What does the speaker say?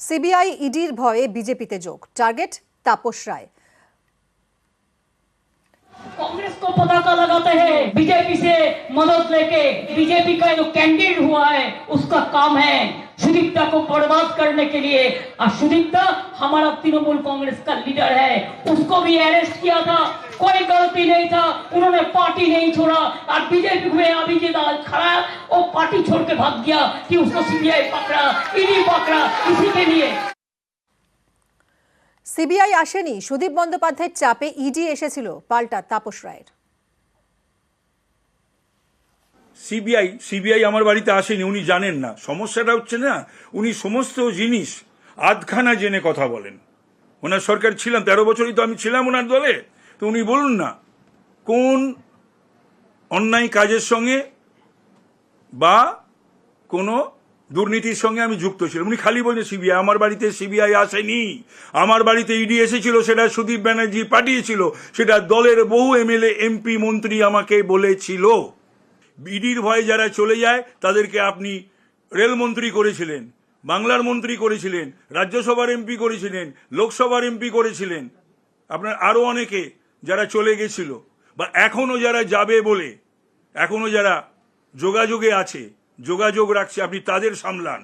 CBI ইডির ভয়ে বিজেপিতে যোগ, টার্গेट तापस राय। कांग्रेस को पताका लगाते हैं बीजेपी से मदद लेके। बीजेपी का जो कैंडिडेट हुआ है उसका काम है सुदीप्ता को बर्बाद करने के लिए। और सुदीप्ता हमारा तृणमूल कांग्रेस का लीडर है, उसको भी अरेस्ट किया था, कोई गलती नहीं था, उन्होंने पार्टी नहीं छोड़ा। और बीजेपी में अभी जो खड़ा वो पार्टी छोड़ के भाग गया कि उसको सीबीआई पकड़ा, ईडी पकड़ा, इसी के लिए। সিবিআই আসেনি, সুদীপ বন্দ্যোপাধ্যায়ের চাপে ইডি এসেছিল, পাল্টা তাপস রায়ের। সিবিআই আমার বাড়িতে আসেনি, উনি জানেন না। সমস্যাটা হচ্ছে না, উনি সমস্ত জিনিস আধখানা জেনে কথা বলেন। ওনার সরকার ছিলাম 13 বছরই তো আমি ছিলাম ওনার দলে। তো উনি বলুন না কোন অন্যায় কাজের সঙ্গে বা কোনো দুর্নীতির সঙ্গে আমি যুক্ত ছিলাম। উনি খালি বলছে সিবিআই। আমার বাড়িতে সিবিআই আসেনি, আমার বাড়িতে ইডি এসেছিল, সেটা সুদীপ ব্যানার্জি পাঠিয়েছিল, সেটা দলের বহু এমএলএ এমপি মন্ত্রী আমাকে বলেছিল। ইডির ভয়ে যারা চলে যায় তাদেরকে আপনি রেলমন্ত্রী করেছিলেন, বাংলার মন্ত্রী করেছিলেন, রাজ্যসভার এমপি করেছিলেন, লোকসভার এমপি করেছিলেন, আপনার আরো অনেকে যারা চলে গেছিল বা এখনো যারা যাবে বলে এখনো যারা যোগাযোগে আছে, যোগাযোগ রাখছে, আপনি তাদের সামলান।